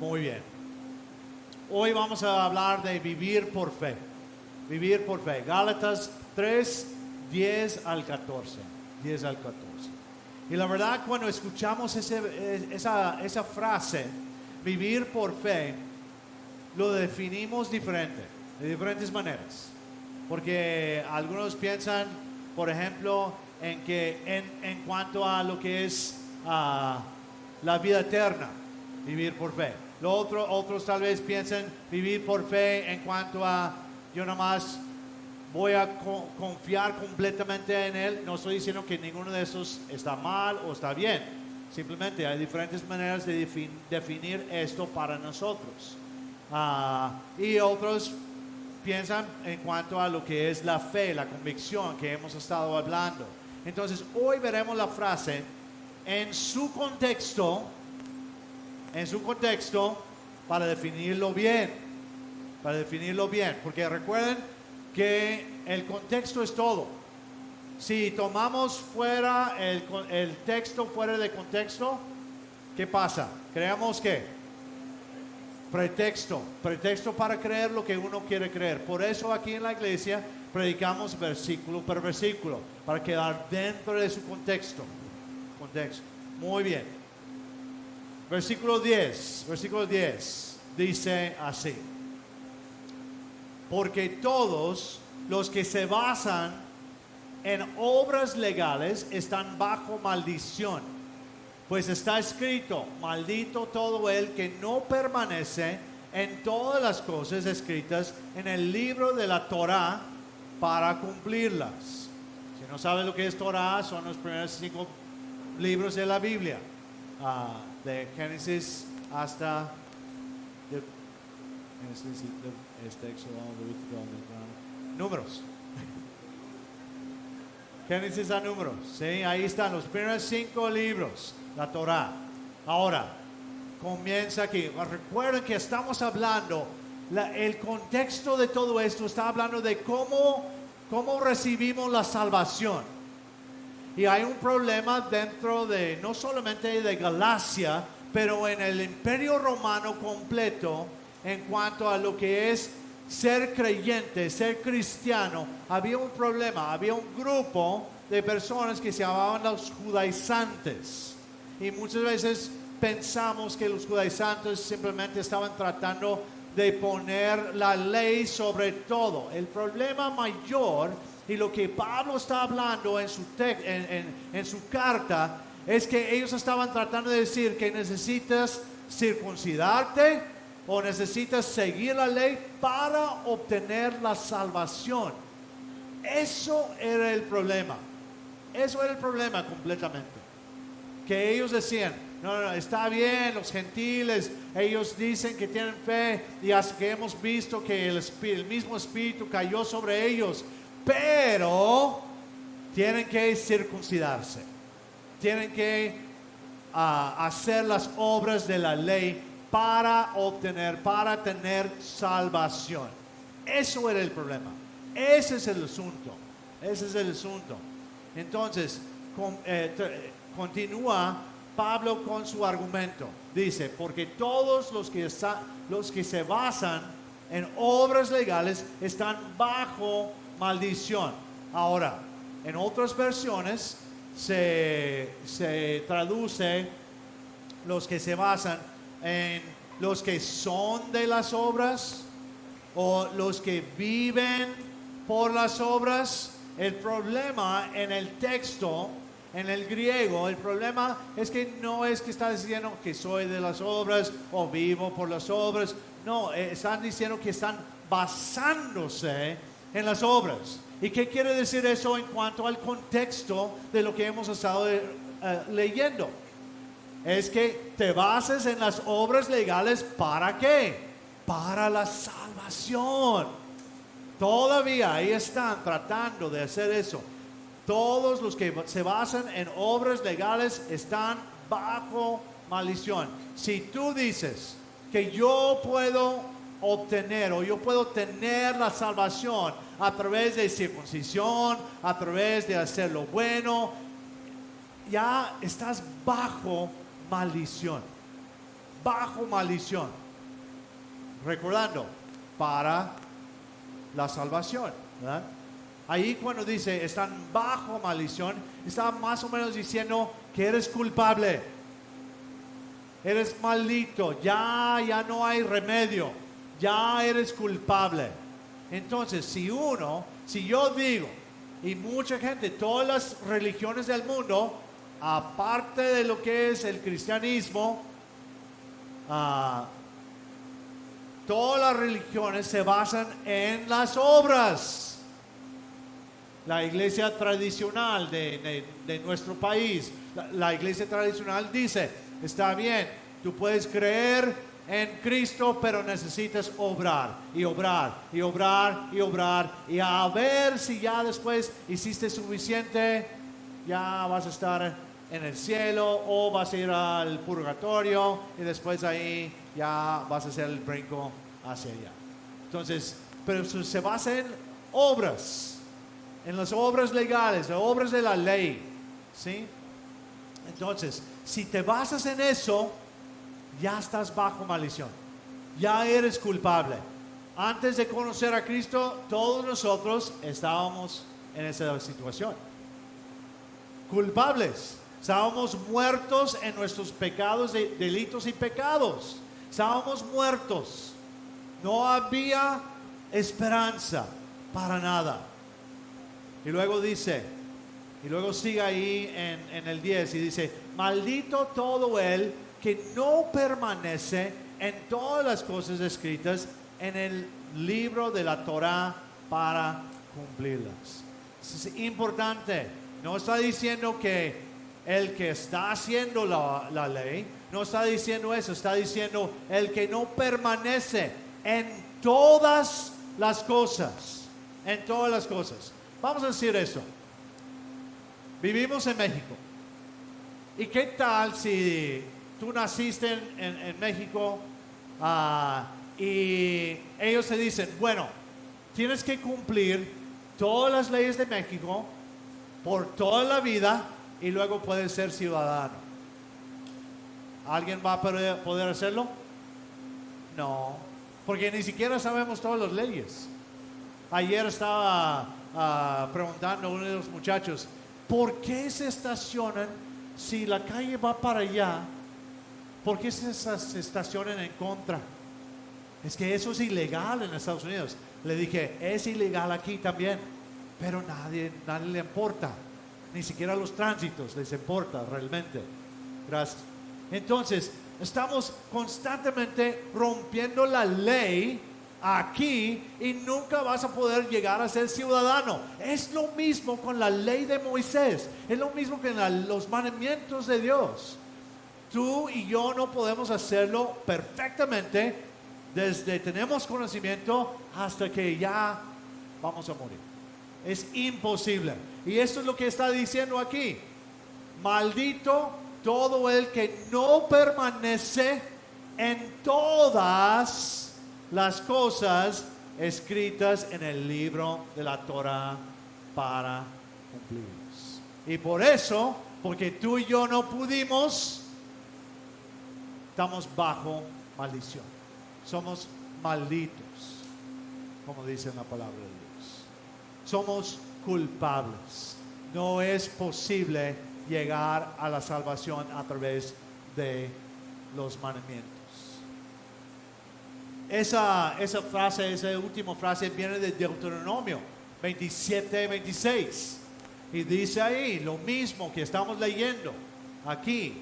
Muy bien. Hoy vamos a hablar de vivir por fe. Vivir por fe. Gálatas 3, 10 al 14. 10 al 14. Y la verdad, cuando escuchamos esa frase, vivir por fe, lo definimos diferente, de diferentes maneras. Porque algunos piensan, por ejemplo, en cuanto a lo que es la vida eterna, vivir por fe. Otros tal vez piensan vivir por fe en cuanto a yo nomás voy a confiar completamente en Él. No estoy diciendo que ninguno de esos está mal o está bien. Simplemente hay diferentes maneras de definir esto para nosotros. Y otros piensan en cuanto a lo que es la fe, la convicción que hemos estado hablando. Entonces, hoy veremos la frase en su contexto, para definirlo bien, porque recuerden que el contexto es todo. Si tomamos fuera el texto fuera de contexto, ¿qué pasa? Creamos ¿qué? Pretexto para creer lo que uno quiere creer. Por eso aquí en la iglesia predicamos versículo por versículo, para quedar dentro de su contexto. Muy bien. Versículo 10 dice así: porque todos los que se basan en obras legales están bajo maldición, pues está escrito: maldito todo el que no permanece en todas las cosas escritas en el libro de la Torá para cumplirlas. Si no saben lo que es Torá, son los primeros 5 libros de la Biblia, de Génesis hasta Números. Génesis a Números, ¿sí? Ahí están los primeros 5 libros, la Torá. Ahora, comienza aquí. Recuerden que estamos hablando, el contexto de todo esto está hablando de cómo recibimos la salvación. Y hay un problema dentro de, no solamente de Galacia, pero en el Imperio Romano completo, en cuanto a lo que es ser creyente, ser cristiano. Había un problema, había un grupo de personas que se llamaban los judaizantes. Y muchas veces pensamos que los judaizantes simplemente estaban tratando de poner la ley sobre todo. El problema mayor, y lo que Pablo está hablando en su carta, es que ellos estaban tratando de decir que necesitas circuncidarte o necesitas seguir la ley para obtener la salvación. Eso era el problema. Completamente. Que ellos decían: no, está bien, los gentiles, ellos dicen que tienen fe, y hasta que hemos visto que el mismo Espíritu cayó sobre ellos, pero tienen que circuncidarse, tienen que hacer las obras de la ley para tener salvación. Eso era el problema. Ese es el asunto. Entonces, continúa Pablo con su argumento. Dice: porque todos los que se basan en obras legales están bajo maldición. Ahora, en otras versiones se traduce los que se basan en los que son de las obras o los que viven por las obras. El problema en el texto, en el griego, el problema es que no es que está diciendo que soy de las obras o vivo por las obras. No, están diciendo que están basándose en las obras. ¿Y qué quiere decir eso en cuanto al contexto de lo que hemos estado leyendo? Es que te bases en las obras legales. ¿Para qué? Para la salvación. Todavía ahí están tratando de hacer eso. Todos los que se basan en obras legales están bajo maldición. Si tú dices que yo puedo obtener o yo puedo tener la salvación a través de circuncisión, a través de hacer lo bueno, ya estás bajo maldición. bajo maldición. Recordando, para la salvación, ¿verdad? Ahí cuando dice están bajo maldición, está más o menos diciendo que eres culpable, eres maldito, ya no hay remedio, ya eres culpable. Entonces, si yo digo, y mucha gente, todas las religiones del mundo, aparte de lo que es el cristianismo, todas las religiones se basan en las obras. La iglesia tradicional de nuestro país, la iglesia tradicional dice, está bien, tú puedes creer en Cristo, pero necesitas obrar y obrar y obrar y obrar, y a ver si ya después hiciste suficiente, ya vas a estar en el cielo o vas a ir al purgatorio y después ahí ya vas a hacer el brinco hacia allá. Entonces, pero eso se basa en obras, en las obras legales, las obras de la ley, ¿sí? Entonces, si te basas en eso, ya estás bajo maldición, ya eres culpable. Antes de conocer a Cristo, todos nosotros estábamos en esa situación, culpables. Estábamos muertos en nuestros pecados, delitos y pecados. Estábamos muertos. No había esperanza para nada. Y luego dice, y luego sigue ahí en el 10 y dice, maldito todo él que no permanece en todas las cosas escritas en el libro de la Torá para cumplirlas. Eso es importante. No está diciendo que el que está haciendo la ley, no está diciendo eso, está diciendo el que no permanece en todas las cosas, en todas las cosas. Vamos a decir esto. Vivimos en México. ¿Y qué tal si tú naciste en México y ellos te dicen, bueno, tienes que cumplir todas las leyes de México por toda la vida y luego puedes ser ciudadano? ¿Alguien va a poder hacerlo? No, porque ni siquiera sabemos todas las leyes. Ayer estaba preguntando a uno de los muchachos, ¿por qué se estacionan si la calle va para allá? ¿Por qué se estacionan en contra? Es que eso es ilegal en Estados Unidos. Le dije, es ilegal aquí también, pero nadie le importa. Ni siquiera los tránsitos les importa realmente. Gracias. Entonces, estamos constantemente rompiendo la ley aquí y nunca vas a poder llegar a ser ciudadano. Es lo mismo con la ley de Moisés. Es lo mismo que en los mandamientos de Dios. Tú y yo no podemos hacerlo perfectamente desde tenemos conocimiento hasta que ya vamos a morir. Es imposible. Y esto es lo que está diciendo aquí. Maldito todo el que no permanece en todas las cosas escritas en el libro de la Torá para cumplirlas. Y por eso, porque tú y yo no pudimos, estamos bajo maldición. Somos malditos, como dice la palabra de Dios. Somos culpables. No es posible llegar a la salvación a través de los mandamientos. Esa frase, esa última frase viene de Deuteronomio 27:26 y dice ahí lo mismo que estamos leyendo aquí.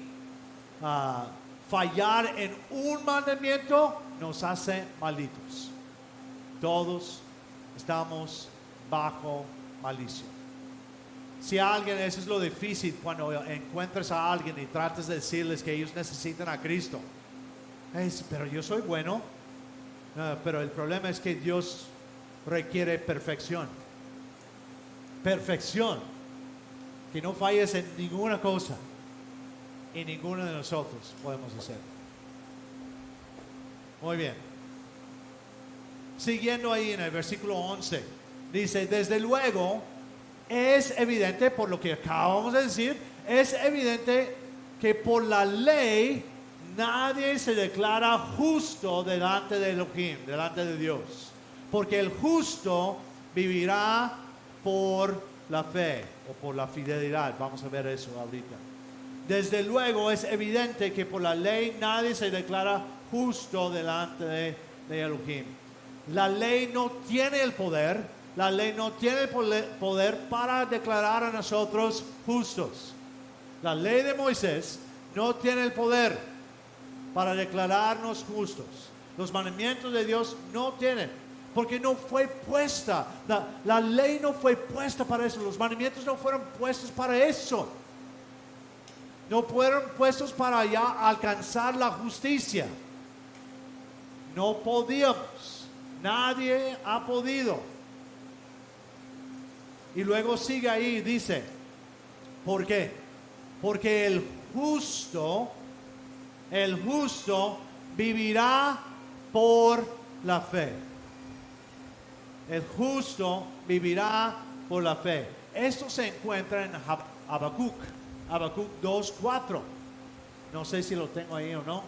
Fallar en un mandamiento nos hace malditos. Todos estamos bajo maldición. Si alguien, eso es lo difícil cuando encuentras a alguien y tratas de decirles que ellos necesitan a Cristo. Pero yo soy bueno. Pero el problema es que Dios requiere perfección. Perfección. Que no falles en ninguna cosa. Y ninguno de nosotros podemos hacerlo. Muy bien. Siguiendo ahí en el versículo 11. Dice, desde luego, es evidente, por lo que acabamos de decir, es evidente que por la ley nadie se declara justo delante de Elohim, delante de Dios. Porque el justo vivirá por la fe o por la fidelidad. Vamos a ver eso ahorita. Desde luego es evidente que por la ley nadie se declara justo delante de Elohim. La ley no tiene el poder, la ley no tiene el poder para declarar a nosotros justos. La ley de Moisés no tiene el poder para declararnos justos. Los mandamientos de Dios no tienen, porque no fue puesta. La ley no fue puesta para eso. Los mandamientos no fueron puestos para eso. No fueron puestos para ya alcanzar la justicia. No podíamos. Nadie ha podido. Y luego sigue ahí, dice, ¿por qué? Porque el justo vivirá por la fe. El justo vivirá por la fe. Esto se encuentra en Habacuc 2:4. No sé si lo tengo ahí o no,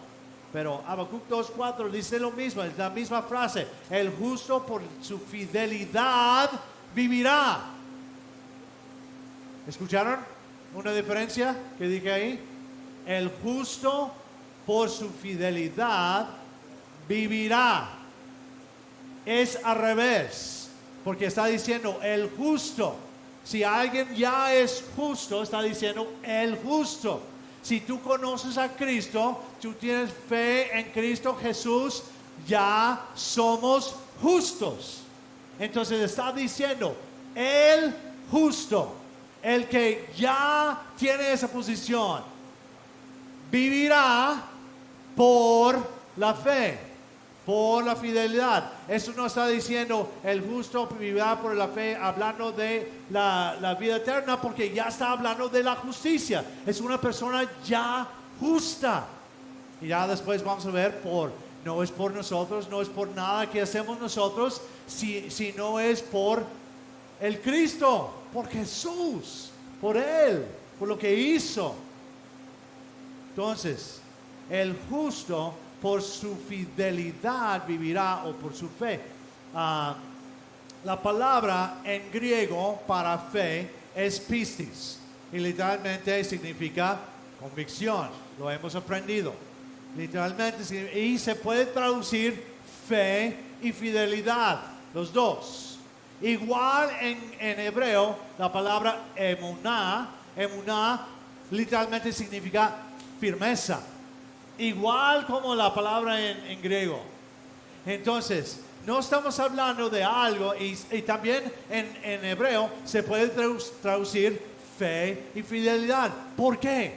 pero Habacuc 2:4 dice lo mismo, es la misma frase. El justo por su fidelidad vivirá. ¿Escucharon una diferencia que dije ahí? El justo por su fidelidad vivirá. Es al revés, porque está diciendo el justo. Si alguien ya es justo, está diciendo el justo. Si tú conoces a Cristo, tú tienes fe en Cristo Jesús, ya somos justos. Entonces está diciendo el justo, el que ya tiene esa posición, vivirá por la fe, por la fidelidad. Eso no está diciendo el justo vivirá por la fe, hablando de la vida eterna, porque ya está hablando de la justicia. Es una persona ya justa. Y ya después vamos a ver, no es por nosotros, no es por nada que hacemos nosotros, sino es por el Cristo, por Jesús, por Él, por lo que hizo. Entonces, el justo por su fidelidad vivirá, o por su fe. La palabra en griego para fe es pistis, y literalmente significa convicción. Lo hemos aprendido. Literalmente, y se puede traducir fe y fidelidad, los dos. Igual en hebreo, la palabra emuná literalmente significa firmeza. Igual como la palabra en griego. Entonces, no estamos hablando de algo, y también en hebreo se puede traducir fe y fidelidad. ¿Por qué?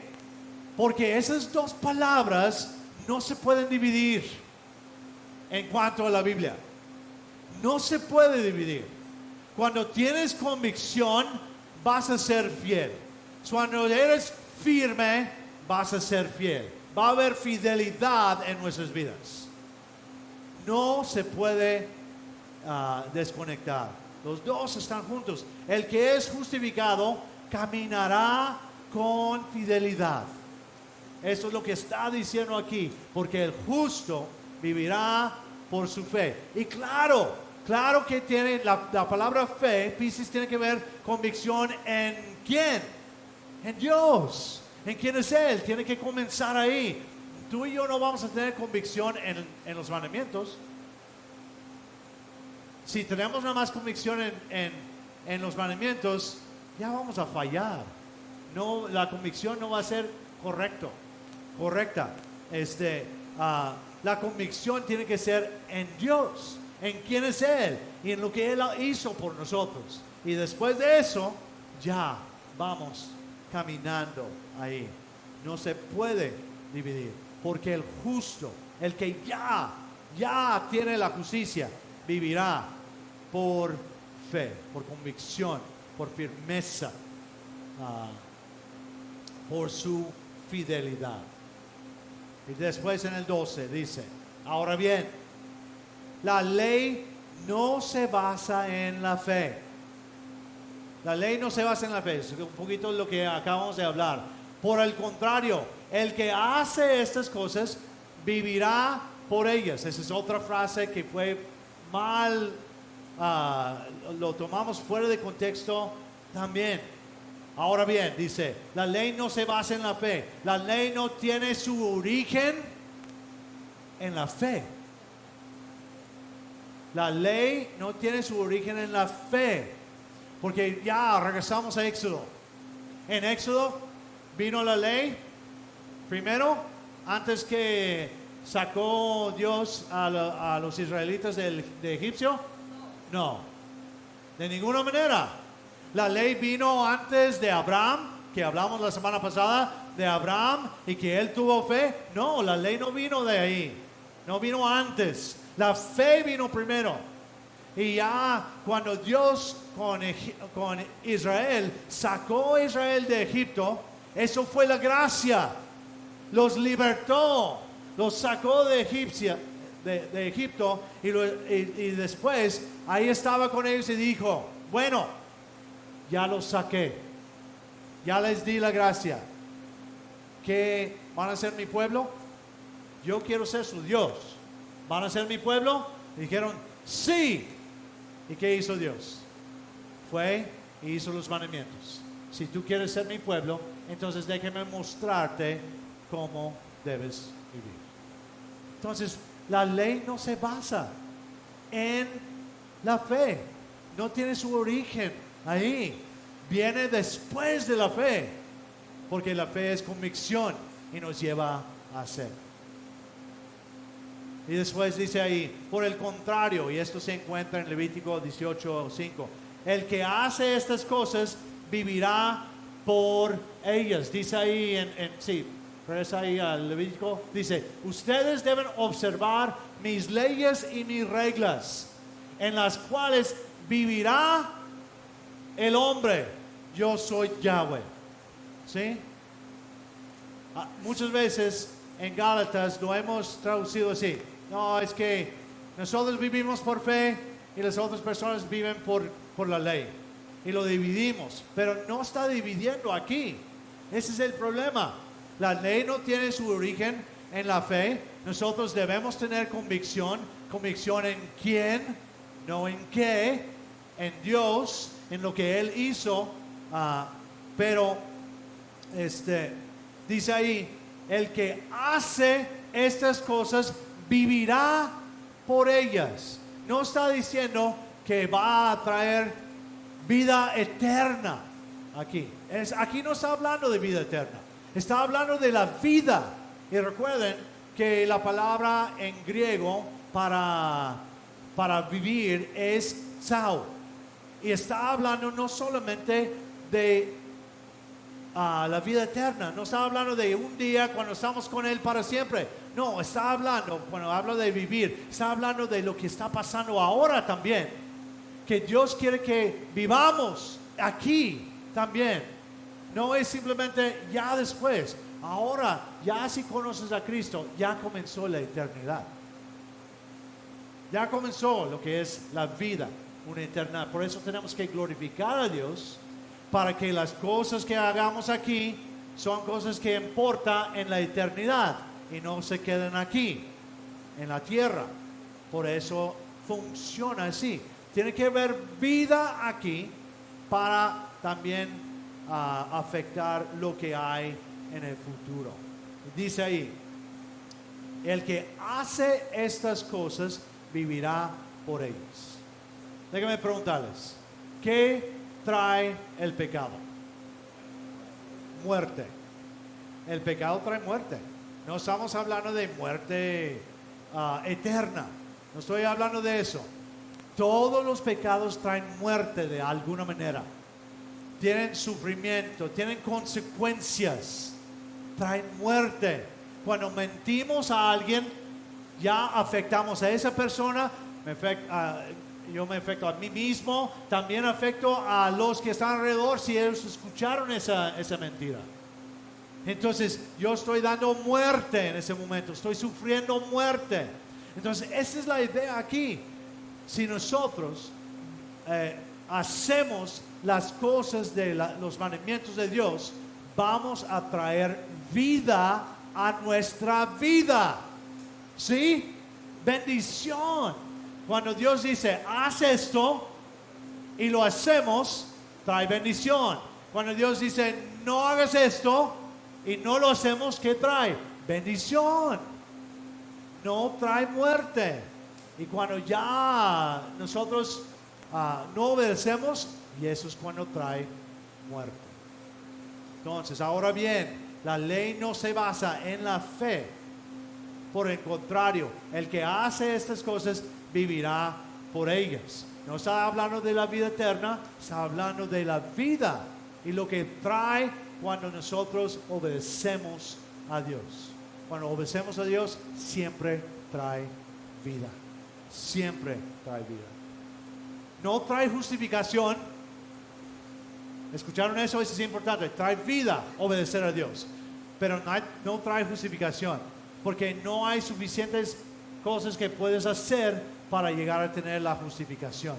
Porque esas dos palabras no se pueden dividir en cuanto a la Biblia. No se puede dividir. Cuando tienes convicción, vas a ser fiel. Cuando eres firme, vas a ser fiel. Va a haber fidelidad en nuestras vidas. No se puede desconectar. Los dos están juntos. El que es justificado caminará con fidelidad. Eso es lo que está diciendo aquí. Porque el justo vivirá por su fe. Y claro que tiene la palabra fe, Piscis, tiene que ver convicción en ¿quién? En Dios. ¿En quién es Él? Tiene que comenzar ahí. Tú y yo no vamos a tener convicción en los mandamientos. Si tenemos nada más convicción en los mandamientos, ya vamos a fallar. No, la convicción no va a ser correcta. La convicción tiene que ser en Dios, en quién es Él y en lo que Él hizo por nosotros. Y después de eso, ya vamos caminando ahí. No se puede dividir, porque el justo, el que ya tiene la justicia, vivirá por fe, por convicción, por firmeza, por su fidelidad. Y después en el 12 dice, ahora bien, la ley no se basa en la fe. La ley no se basa en la fe. Es un poquito lo que acabamos de hablar. Por el contrario, el que hace estas cosas vivirá por ellas. Esa es otra frase que fue mal, lo tomamos fuera de contexto también. Ahora bien, dice, la ley no se basa en la fe. La ley no tiene su origen en la fe. La ley no tiene su origen en la fe. Porque ya regresamos a Éxodo. En Éxodo vino la ley. Primero, antes que sacó Dios a los israelitas de Egipcio. No, de ninguna manera. La ley vino antes de Abraham, que hablamos la semana pasada de Abraham y que él tuvo fe. No, la ley no vino de ahí. No vino antes. La fe vino primero. Y ya cuando Dios con Israel sacó a Israel de Egipto, eso fue la gracia. Los libertó, los sacó de Egipto y después ahí estaba con ellos y dijo, bueno, ya los saqué, ya les di la gracia. ¿Qué van a ser mi pueblo? Yo quiero ser su Dios. ¿Van a ser mi pueblo? Y dijeron, sí. ¿Y qué hizo Dios? Fue y hizo los mandamientos. Si tú quieres ser mi pueblo, entonces déjame mostrarte cómo debes vivir. Entonces, la ley no se basa en la fe. No tiene su origen ahí. Viene después de la fe. Porque la fe es convicción y nos lleva a hacer. Y después dice ahí, por el contrario, y esto se encuentra en Levítico 18:5, el que hace estas cosas vivirá por ellas. Dice ahí, regresa ahí al Levítico, dice, ustedes deben observar mis leyes y mis reglas, en las cuales vivirá el hombre. Yo soy Yahweh. ¿Sí? Muchas veces en Gálatas lo hemos traducido así. No, es que nosotros vivimos por fe y las otras personas viven por la ley. Y lo dividimos, pero no está dividiendo aquí. Ese es el problema. La ley no tiene su origen en la fe. Nosotros debemos tener convicción. Convicción en quién, no en qué. En Dios, en lo que Él hizo. Pero dice ahí, el que hace estas cosas vivirá por ellas. No está diciendo que va a traer vida eterna aquí. Aquí no está hablando de vida eterna. Está hablando de la vida. Y recuerden que la palabra en griego para vivir es zao. Y está hablando no solamente de la vida eterna. No está hablando de un día cuando estamos con Él para siempre. No, está hablando, cuando hablo de vivir, está hablando de lo que está pasando ahora también. Que Dios quiere que vivamos aquí también. No es simplemente ya después. Ahora, ya si conoces a Cristo, ya comenzó la eternidad. Ya comenzó lo que es la vida, una eternidad. Por eso tenemos que glorificar a Dios, para que las cosas que hagamos aquí son cosas que importan en la eternidad y no se queden aquí, en la tierra. Por eso funciona así. Tiene que haber vida aquí para también afectar lo que hay en el futuro. Dice ahí, el que hace estas cosas vivirá por ellas. Déjenme preguntarles, ¿qué trae el pecado? Muerte. El pecado trae muerte. No estamos hablando de muerte eterna. No estoy hablando de eso. Todos los pecados traen muerte de alguna manera. Tienen sufrimiento, tienen consecuencias. Traen muerte. Cuando mentimos a alguien, ya afectamos a esa persona. Yo me afecto a mí mismo, también afecto a los que están alrededor si ellos escucharon esa mentira. Entonces yo estoy dando muerte en ese momento, estoy sufriendo muerte. Entonces esa es la idea aquí. Si nosotros hacemos las cosas de los mandamientos de Dios, vamos a traer vida a nuestra vida. ¿Sí? Bendición. Cuando Dios dice, haz esto y lo hacemos, trae bendición. Cuando Dios dice, no hagas esto y no lo hacemos, ¿qué trae? Bendición. No trae muerte. Y cuando ya nosotros no obedecemos, y eso es cuando trae muerte. Entonces, ahora bien, la ley no se basa en la fe. Por el contrario, el que hace estas cosas vivirá por ellas. No está hablando de la vida eterna, está hablando de la vida y lo que trae cuando nosotros obedecemos a Dios. Cuando obedecemos a Dios, siempre trae vida. Siempre trae vida. No trae justificación. ¿Escucharon eso? Eso es importante. Trae vida obedecer a Dios. Pero no trae justificación. Porque no hay suficientes cosas que puedes hacer para llegar a tener la justificación.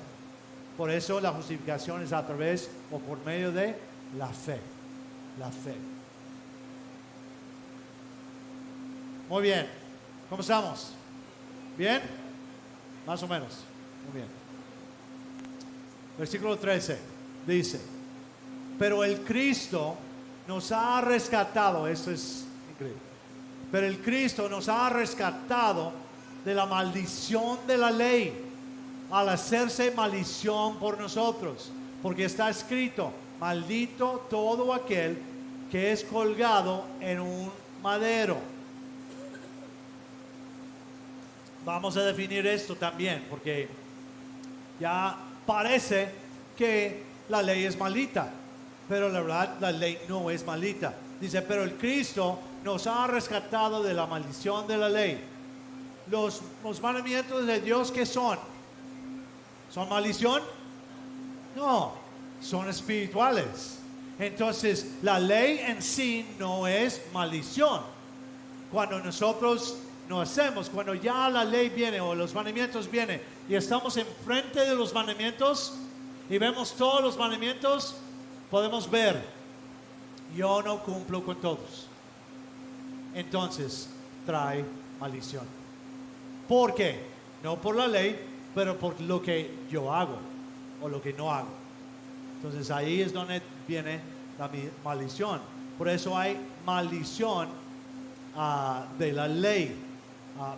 Por eso la justificación es a través o por medio de la fe. La fe. Muy bien. ¿Cómo estamos? ¿Bien? Más o menos. Muy bien. Versículo 13 dice: pero el Cristo nos ha rescatado. Esto es increíble. Pero el Cristo nos ha rescatado de la maldición de la ley al hacerse maldición por nosotros, porque está escrito: maldito todo aquel que es colgado en un madero. Vamos a definir esto también, porque ya parece que la ley es maldita, pero la verdad la ley no es maldita. Dice, pero el Cristo nos ha rescatado de la maldición de la ley. Los mandamientos de Dios, ¿qué son? ¿Son maldición? No, son espirituales. Entonces, la ley en sí no es maldición. Cuando nosotros no hacemos, cuando ya la ley viene o los mandamientos vienen y estamos enfrente de los mandamientos y vemos todos los mandamientos, podemos ver, yo no cumplo con todos. Entonces, trae maldición. ¿Por qué? No por la ley, pero por lo que yo hago o lo que no hago. Entonces ahí es donde viene la maldición. Por eso hay maldición de la ley.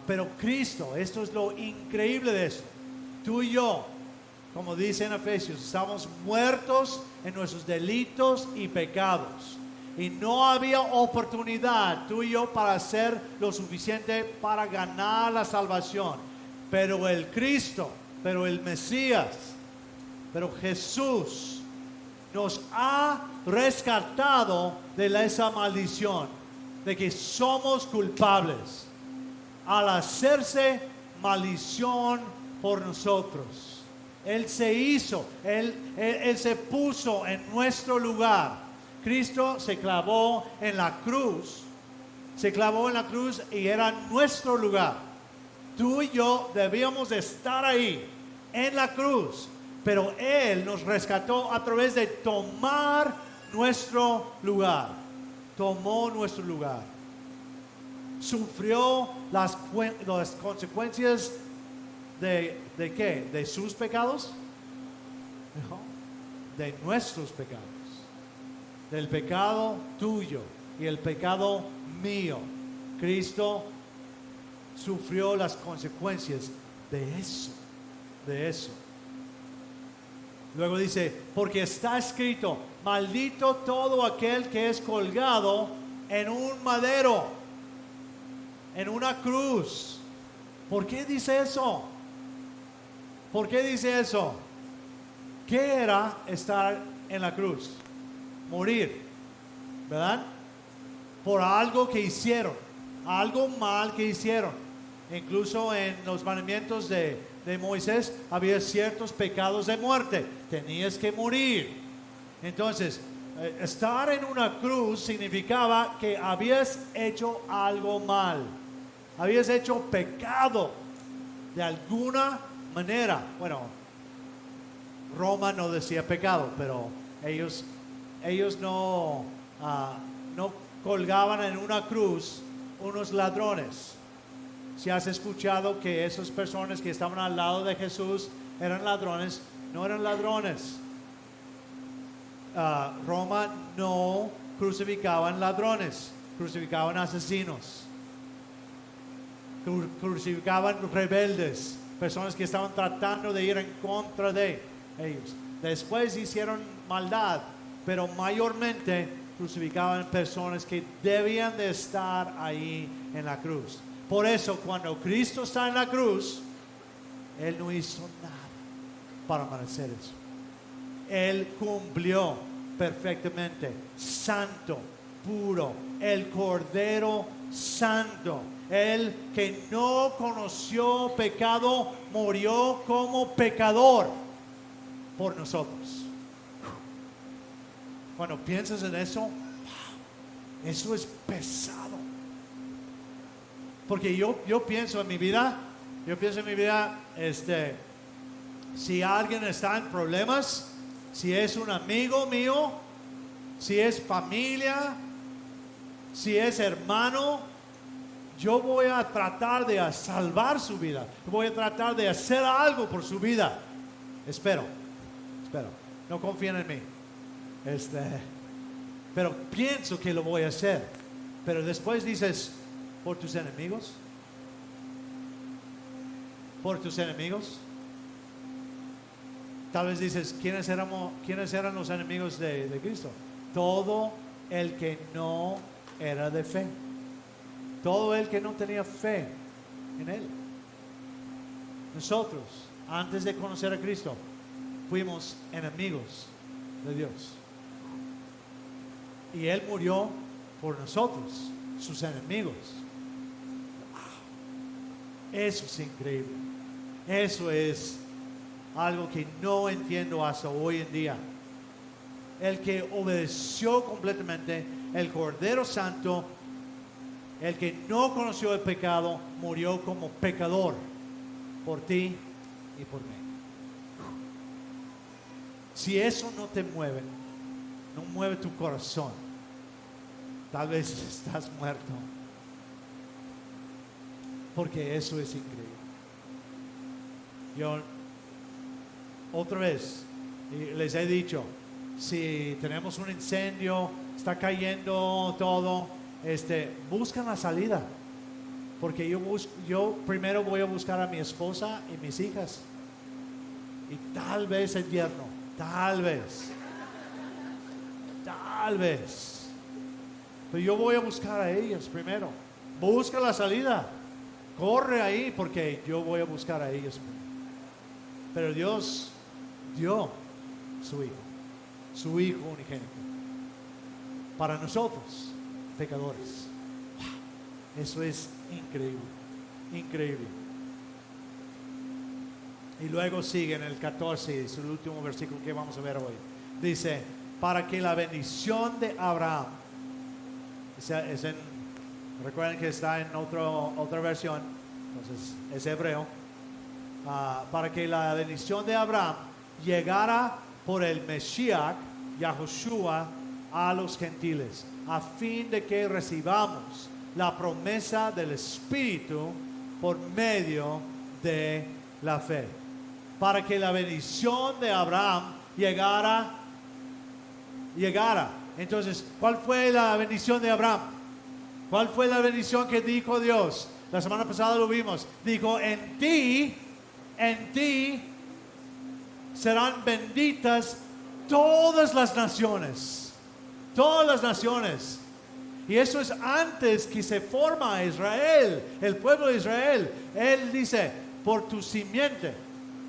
Pero Cristo, esto es lo increíble de esto. Tú y yo, como dice en Efesios, estamos muertos en nuestros delitos y pecados. Y no había oportunidad tú y yo para hacer lo suficiente para ganar la salvación. Pero el Cristo, pero el Mesías, pero Jesús nos ha rescatado de esa maldición, de que somos culpables al hacerse maldición por nosotros. Él se hizo, Él se puso en nuestro lugar. Cristo se clavó en la cruz, y era nuestro lugar. Tú y yo debíamos de estar ahí, en la cruz, pero Él nos rescató a través de tomar nuestro lugar. Tomó nuestro lugar. Sufrió las consecuencias de ¿qué? ¿De sus pecados? No, de nuestros pecados. Del pecado tuyo y el pecado mío. Cristo sufrió las consecuencias de eso. Luego dice, porque está escrito, maldito todo aquel que es colgado en un madero, en una cruz. ¿Por qué dice eso? ¿Por qué dice eso? ¿Qué era estar en la cruz? Morir, ¿verdad? Por algo que hicieron, algo mal que hicieron. Incluso en los mandamientos de Moisés había ciertos pecados de muerte. Tenías que morir. Entonces, estar en una cruz significaba que habías hecho algo mal. Habías hecho pecado de alguna manera. Bueno, Roma no decía pecado, pero ellos no no colgaban en una cruz unos ladrones. Si has escuchado que esas personas que estaban al lado de Jesús eran ladrones, no eran ladrones. Roma no crucificaban ladrones, crucificaban asesinos, crucificaban rebeldes, personas que estaban tratando de ir en contra de ellos. Después hicieron maldad, pero mayormente crucificaban personas que debían de estar ahí en la cruz. Por eso cuando Cristo está en la cruz, Él no hizo nada para merecer eso. Él cumplió perfectamente, santo, puro, el Cordero Santo. Él que no conoció pecado, murió como pecador por nosotros. Cuando piensas en eso, wow, eso es pesado. Porque yo pienso en mi vida, si alguien está en problemas, si es un amigo mío, si es familia, si es hermano, yo voy a tratar de salvar su vida. Voy a tratar de hacer algo por su vida. Espero. No confíen en mí. Pero pienso que lo voy a hacer. Pero después dices, ¿por tus enemigos? ¿Por tus enemigos? Tal vez dices, ¿quiénes eran los enemigos de Cristo? Todo el que no era de fe. Todo el que no tenía fe en Él. Nosotros, antes de conocer a Cristo, fuimos enemigos de Dios. Y Él murió por nosotros, sus enemigos. Wow. Eso es increíble. Eso es algo que no entiendo hasta hoy en día. El que obedeció completamente, el Cordero Santo, el que no conoció el pecado, murió como pecador por ti y por mí. Si eso no te mueve, no mueve tu corazón, tal vez estás muerto. Porque eso es increíble. Yo otra vez les he dicho, si tenemos un incendio, está cayendo todo, buscan la salida. Porque yo primero voy a buscar a mi esposa y mis hijas. Y tal vez el yerno, tal vez. Pero yo voy a buscar a ellas primero. Busca la salida. Corre ahí porque yo voy a buscar a ellas primero. Pero Dios dio su Hijo unigénito, para nosotros, pecadores. Wow, eso es increíble. Y luego sigue en el 14, es el último versículo que vamos a ver hoy. Dice, para que la bendición de Abraham, recuerden que está en otra versión, entonces es hebreo. Para que la bendición de Abraham llegara por el Mesías, Yahushua, a los gentiles, a fin de que recibamos la promesa del Espíritu por medio de la fe. Para que la bendición de Abraham llegara. Entonces, ¿cuál fue la bendición de Abraham? ¿Cuál fue la bendición que dijo Dios? La semana pasada lo vimos. Dijo, en ti serán benditas todas las naciones. Todas las naciones. Y eso es antes que se forma Israel, el pueblo de Israel. Él dice, por tu simiente,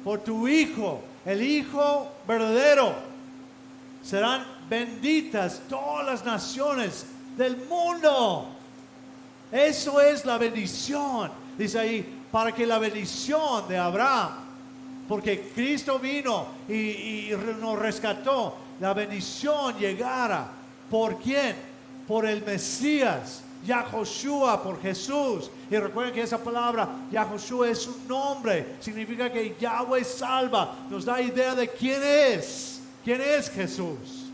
por tu hijo, el hijo verdadero, serán benditas todas las naciones del mundo. Eso es la bendición. Dice ahí, para que la bendición de Abraham, porque Cristo vino y nos rescató, la bendición llegara. ¿Por quién? Por el Mesías, Yahushua, por Jesús. Y recuerden que esa palabra Yahushua es un nombre, significa que Yahweh salva, nos da idea de quién es Jesús.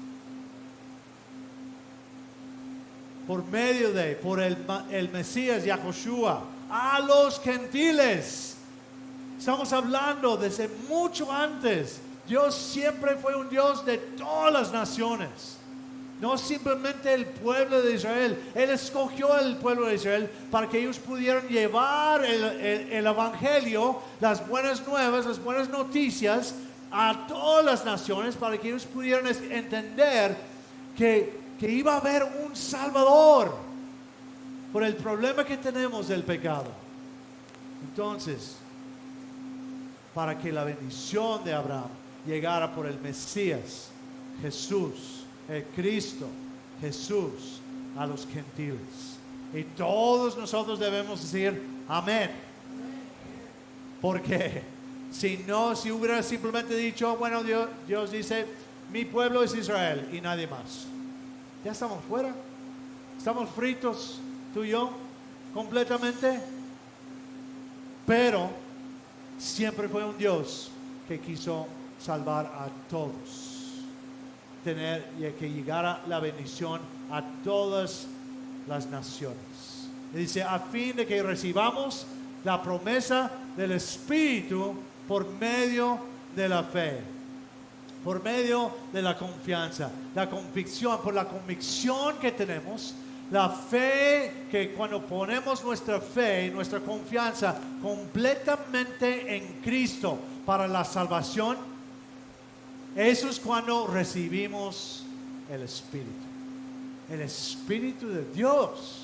por el Mesías Yahushua, a los gentiles. Estamos hablando desde mucho antes. Dios siempre fue un Dios de todas las naciones, no simplemente el pueblo de Israel. Él escogió al pueblo de Israel para que ellos pudieran llevar el evangelio, las buenas nuevas, las buenas noticias a todas las naciones, para que ellos pudieran entender que iba a haber un Salvador por el problema que tenemos del pecado. Entonces, para que la bendición de Abraham llegara por el Mesías, Jesús, el Cristo, Jesús, a los gentiles. Y todos nosotros debemos decir amén. Porque si hubiera simplemente dicho, bueno, Dios dice, mi pueblo es Israel y nadie más, ya estamos fuera. Estamos fritos, tú y yo, completamente. Pero siempre fue un Dios que quiso salvar a todos, que llegara la bendición a todas las naciones. Y dice, a fin de que recibamos la promesa del Espíritu por medio de la fe, por medio de la confianza, la convicción, por la convicción que tenemos, la fe, que cuando ponemos nuestra fe y nuestra confianza completamente en Cristo para la salvación, eso es cuando recibimos el Espíritu de Dios,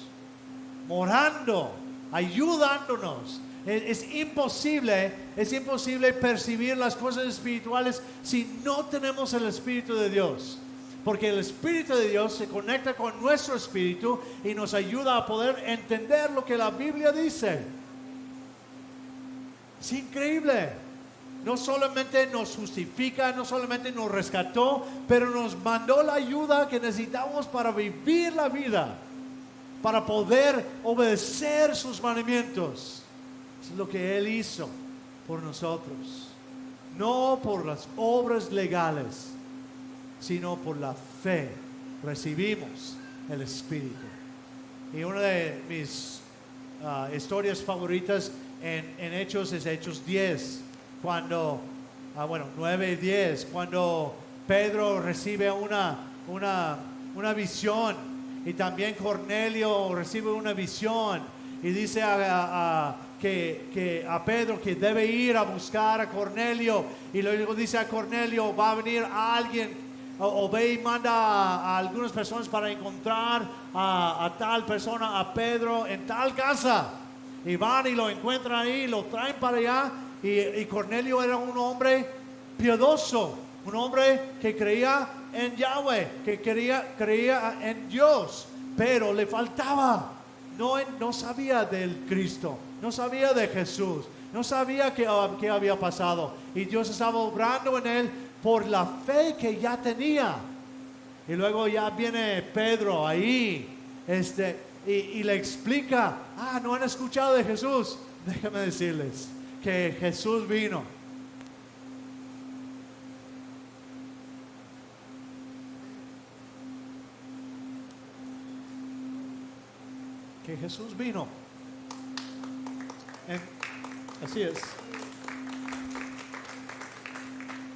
morando, ayudándonos. Es imposible percibir las cosas espirituales si no tenemos el Espíritu de Dios. Porque el Espíritu de Dios se conecta con nuestro espíritu y nos ayuda a poder entender lo que la Biblia dice. Es increíble. No solamente nos justifica, no solamente nos rescató, pero nos mandó la ayuda que necesitamos para vivir la vida, para poder obedecer sus mandamientos. Eso es lo que Él hizo por nosotros. No por las obras legales, sino por la fe recibimos el Espíritu. Y una de mis historias favoritas en Hechos es Hechos 10, cuando, 9 y 10, cuando Pedro recibe una visión, y también Cornelio recibe una visión, y dice que a Pedro que debe ir a buscar a Cornelio, y luego dice a Cornelio, va a venir alguien, o ve y manda a algunas personas para encontrar a tal persona, a Pedro, en tal casa. Y van y lo encuentran ahí, lo traen para allá. Y Cornelio era un hombre piadoso, un hombre que creía en Yahweh, que creía en Dios, pero le faltaba. No sabía del Cristo, no sabía de Jesús, no sabía qué había pasado. Y Dios estaba obrando en él por la fe que ya tenía. Y luego ya viene Pedro ahí, y le explica, no han escuchado de Jesús. Déjame decirles que Jesús vino. Que Jesús vino. Así es.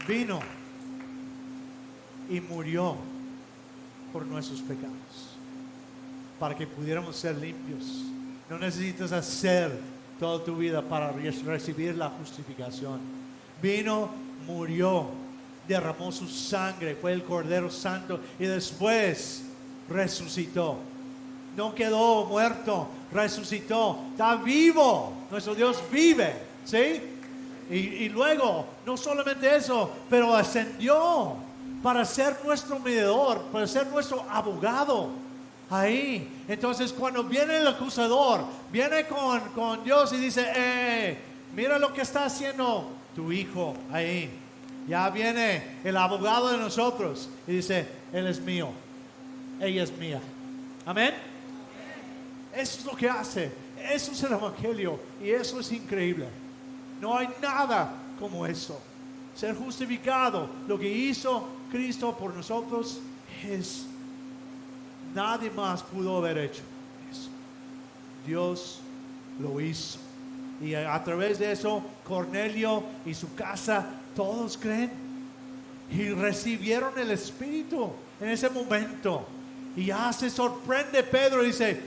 Vino y murió por nuestros pecados, para que pudiéramos ser limpios. No necesitas hacer toda tu vida para recibir la justificación. Vino, murió, derramó su sangre, fue el Cordero Santo, y después resucitó. No quedó muerto, resucitó, está vivo. Nuestro Dios vive, ¿sí? Y luego, no solamente eso, pero ascendió para ser nuestro mediador, para ser nuestro abogado ahí. Entonces, cuando viene el acusador, viene con Dios y dice, mira lo que está haciendo tu hijo ahí. Ya viene el abogado de nosotros y dice, él es mío, ella es mía. Amén. Eso es lo que hace. Eso es el Evangelio, y eso es increíble. No hay nada como eso. Ser justificado, lo que hizo Cristo por nosotros, es Nadie más pudo haber hecho eso. Dios lo hizo. Y a través de eso, Cornelio y su casa, todos creen. Y recibieron el Espíritu en ese momento. Y ya se sorprende Pedro y dice,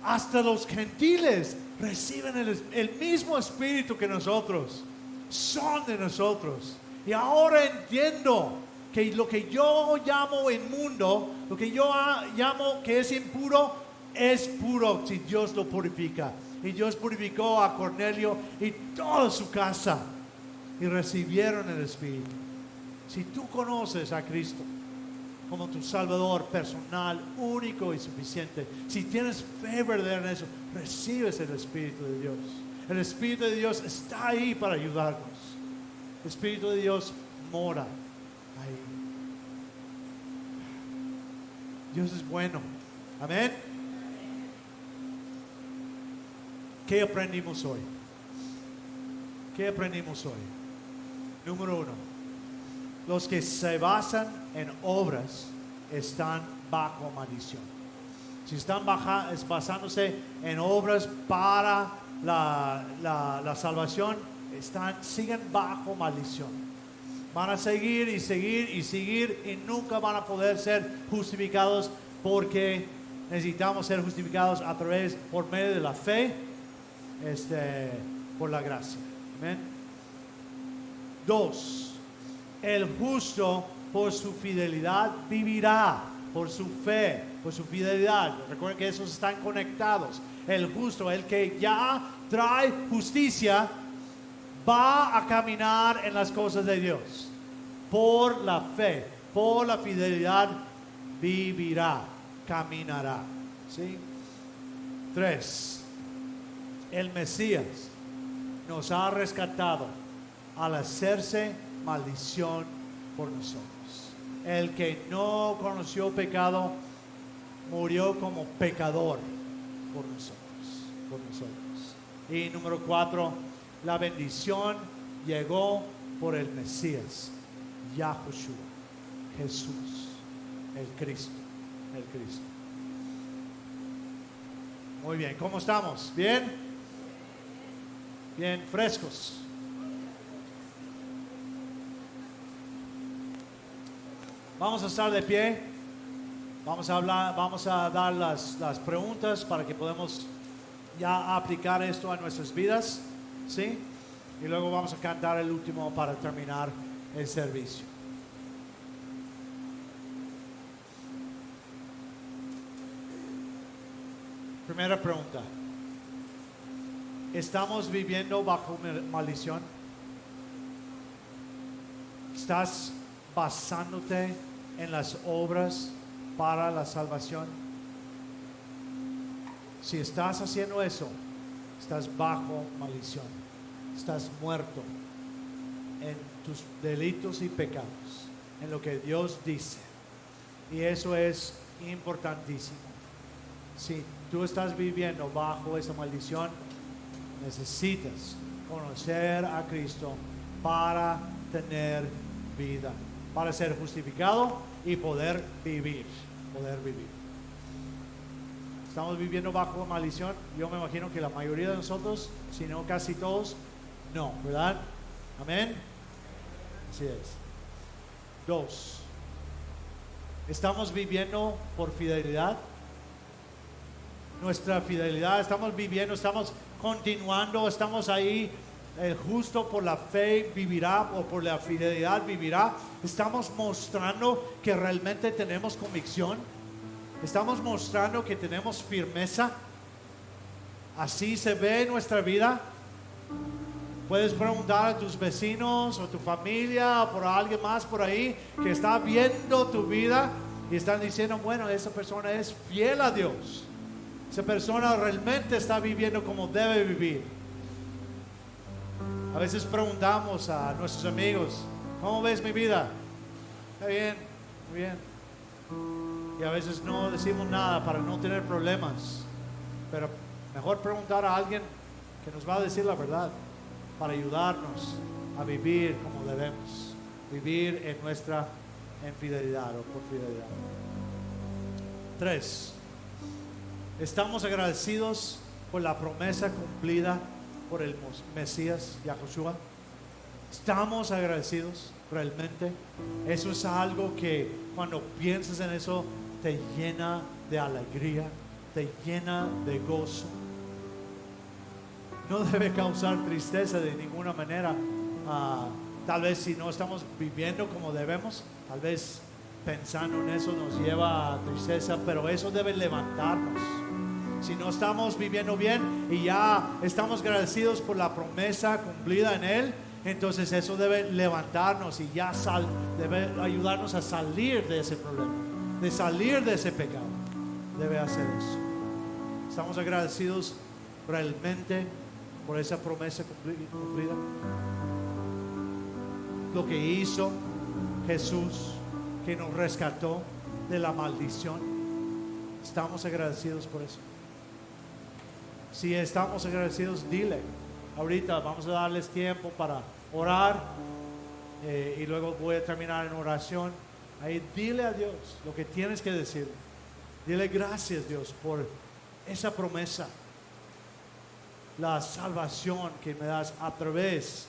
hasta los gentiles reciben el mismo Espíritu que nosotros. Son de nosotros. Y ahora entiendo que lo que yo llamo inmundo, lo que yo llamo que es impuro, es puro si Dios lo purifica. Y Dios purificó a Cornelio y toda su casa. Y recibieron el Espíritu. Si tú conoces a Cristo como tu Salvador personal, único y suficiente, si tienes fe verdadera en eso, recibes el Espíritu de Dios. El Espíritu de Dios está ahí para ayudarnos. El Espíritu de Dios mora ahí. Dios es bueno. Amén. ¿Qué aprendimos hoy? ¿Qué aprendimos hoy? Número 1. Los que se basan en obras están bajo maldición. Si están basándose en obras para la salvación, siguen bajo maldición. Van a seguir y seguir y seguir y nunca van a poder ser justificados, porque necesitamos ser justificados por medio de la fe, por la gracia. Amén. 2. El justo por su fidelidad vivirá, por su fe, por su fidelidad. Recuerden que esos están conectados. El justo, el que ya trae justicia, va a caminar en las cosas de Dios. Por la fe, por la fidelidad, vivirá, caminará. ¿Sí? 3. El Mesías nos ha rescatado al hacerse maldición por nosotros. El que no conoció pecado murió como pecador por nosotros. Y número 4, la bendición llegó por el Mesías, Yahushua, Jesús, el Cristo. Muy bien, ¿cómo estamos? ¿Bien? Bien, frescos. Vamos a estar de pie. Vamos a dar las preguntas para que podamos ya aplicar esto a nuestras vidas, ¿sí? Y luego vamos a cantar el último para terminar el servicio. Primera pregunta. ¿Estamos viviendo bajo maldición? ¿Estás basándote en las obras para la salvación? Si estás haciendo eso, estás bajo maldición. Estás muerto en tus delitos y pecados, en lo que Dios dice. Y eso es importantísimo. Si tú estás viviendo bajo esa maldición, necesitas conocer a Cristo para tener vida, para ser justificado y poder vivir. Estamos viviendo bajo maldición. Yo me imagino que la mayoría de nosotros, si no casi todos, no, ¿verdad? Amén. Así es. 2. ¿Estamos viviendo por fidelidad? Nuestra fidelidad, estamos viviendo, estamos continuando, estamos ahí. El justo por la fe vivirá, o por la fidelidad vivirá. Estamos mostrando que realmente tenemos convicción. Estamos mostrando que tenemos firmeza. Así se ve en nuestra vida. Puedes preguntar a tus vecinos o tu familia o por alguien más por ahí que está viendo tu vida y están diciendo, bueno, esa persona es fiel a Dios. Esa persona realmente está viviendo como debe vivir. A veces preguntamos a nuestros amigos, ¿cómo ves mi vida? Está bien, muy bien. Y a veces no decimos nada para no tener problemas. Pero mejor preguntar a alguien que nos va a decir la verdad, para ayudarnos a vivir como debemos. Vivir en fidelidad o por fidelidad. 3. Estamos agradecidos por la promesa cumplida por el Mesías, Yahushua. Estamos agradecidos realmente. Eso es algo que cuando piensas en eso te llena de alegría, te llena de gozo. No debe causar tristeza de ninguna manera. Tal vez si no estamos viviendo como debemos, tal vez pensando en eso nos lleva a tristeza, pero eso debe levantarnos. Si no estamos viviendo bien y ya estamos agradecidos por la promesa cumplida en Él, entonces eso debe levantarnos y ya debe ayudarnos a salir de ese problema, de salir de ese pecado. Debe hacer eso. Estamos agradecidos realmente por esa promesa cumplida. Lo que hizo Jesús, que nos rescató de la maldición. Estamos agradecidos por eso. Si estamos agradecidos, dile. Ahorita vamos a darles tiempo para orar y luego voy a terminar en oración. Ahí dile a Dios lo que tienes que decir. Dile gracias, Dios, por esa promesa, la salvación que me das a través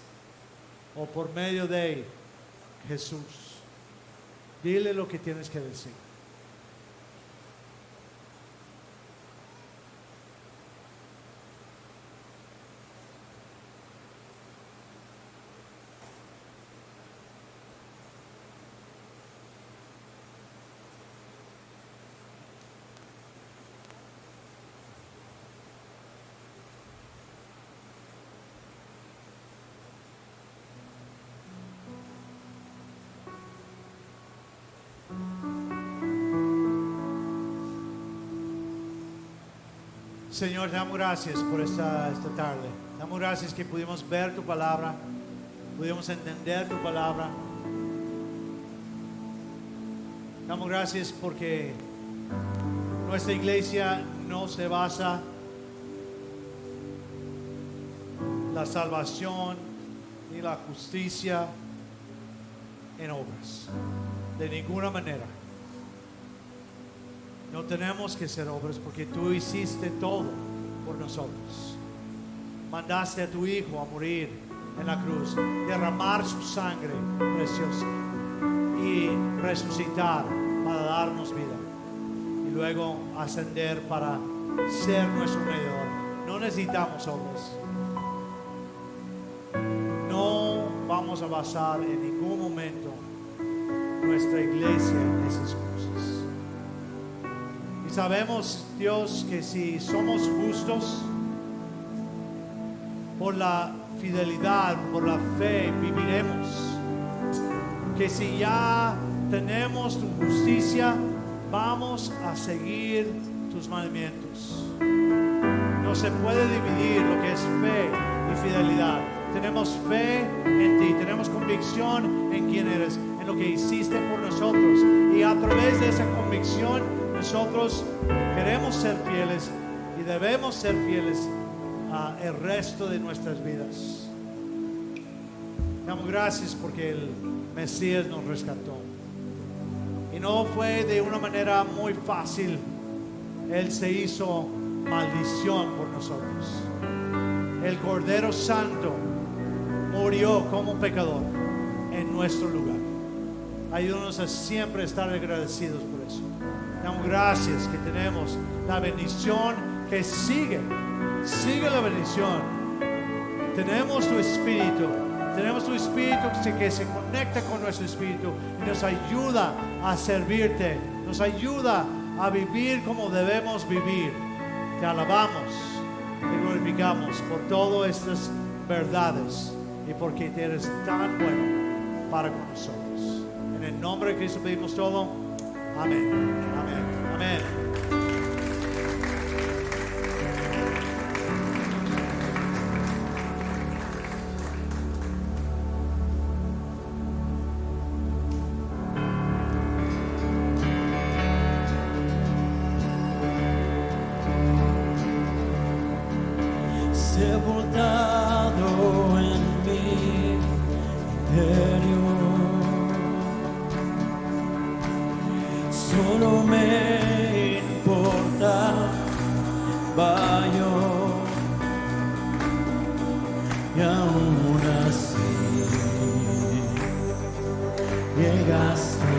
o por medio de Jesús. Dile lo que tienes que decir. Señor, te damos gracias por esta tarde. Te damos gracias que pudimos ver tu palabra, pudimos entender tu palabra. Te damos gracias porque nuestra iglesia no se basa la salvación ni la justicia en obras, de ninguna manera. No tenemos que hacer obras porque tú hiciste todo por nosotros. Mandaste a tu Hijo a morir en la cruz, derramar su sangre preciosa y resucitar para darnos vida y luego ascender para ser nuestro mediador. No necesitamos obras. No vamos a basar en ningún momento nuestra iglesia en esas cosas. Sabemos, Dios, que si somos justos, por la fidelidad, por la fe, viviremos. Que si ya tenemos tu justicia, vamos a seguir tus mandamientos. No se puede dividir lo que es fe y fidelidad. Tenemos fe en ti, tenemos convicción en quién eres, en lo que hiciste por nosotros. Y a través de esa convicción, nosotros queremos ser fieles y debemos ser fieles el resto de nuestras vidas. Damos gracias porque el Mesías nos rescató. Y no fue de una manera muy fácil. Él se hizo maldición por nosotros. El Cordero Santo murió como pecador en nuestro lugar. Ayúdanos a siempre estar agradecidos por eso. Damos gracias que tenemos la bendición que sigue la bendición. Tenemos tu Espíritu que se conecta con nuestro Espíritu y nos ayuda a servirte, nos ayuda a vivir como debemos vivir. Te alabamos, te glorificamos por todas estas verdades y porque eres tan bueno para con nosotros. En el nombre de Cristo pedimos todo. Amén. Amén. Amén. Sepultado en mi interior, solo me llegaste,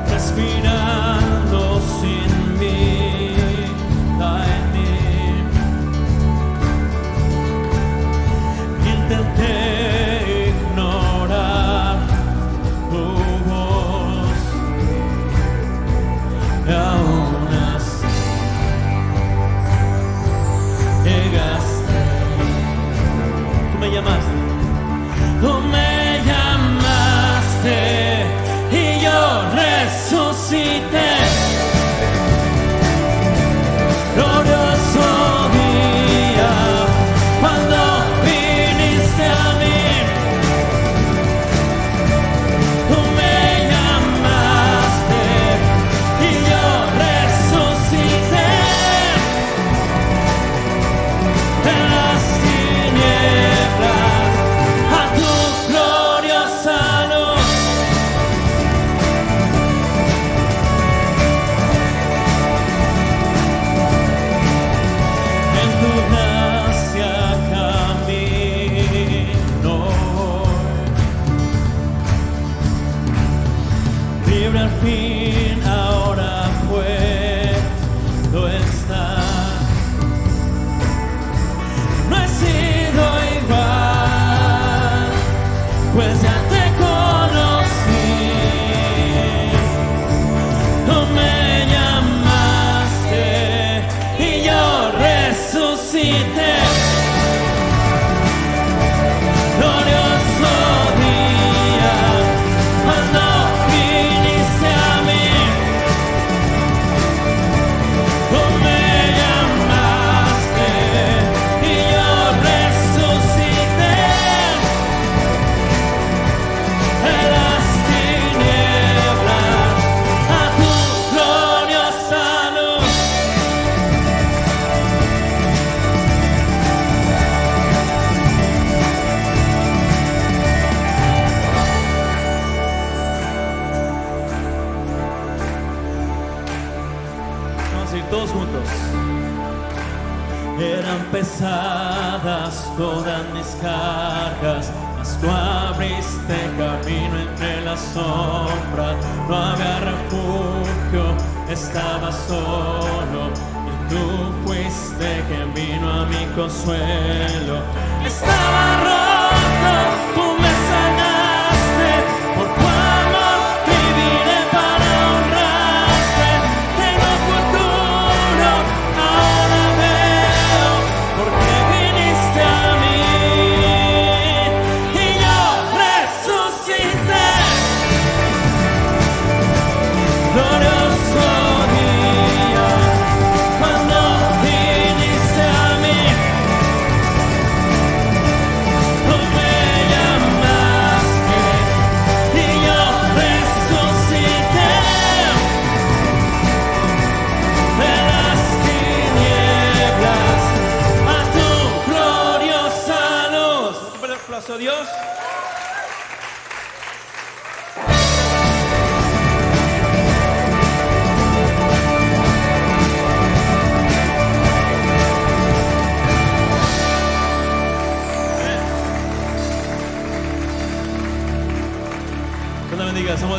respirando sin vida en mí. Intenté ignorar tu voz y aún así llegaste. Tú me llamaste. Tú me llamaste y yo resucité. Glorioso día cuando viniste a mí. Tú me llamaste y yo resucité. En las tinieblas a tu gloriosa luz. En tu gracia camino libre al fin, ahora puedo estar. No he sido igual, pues ya te conocí. Tú me llamaste y yo resucité. Glorioso día cuando viniste a mí. Tú me llamaste y yo resucité. En las tinieblas a tu gloriosa luz. Vamos a ir todos juntos. Eran pesadas todas mis cargas, mas tú abriste camino entre las sombras. No había refugio, estaba solo, y tú fuiste quien vino a mi consuelo. Estaba roto, tú me sanaste, por tu amor viviré para honrarte. Tengo futuro, ahora veo, porque viniste a mí y yo resucité. Glorioso día cuando viniste a mí. Tú me llamaste y yo resucité. De las tinieblas a tu gloriosa luz. Un aplauso a Dios.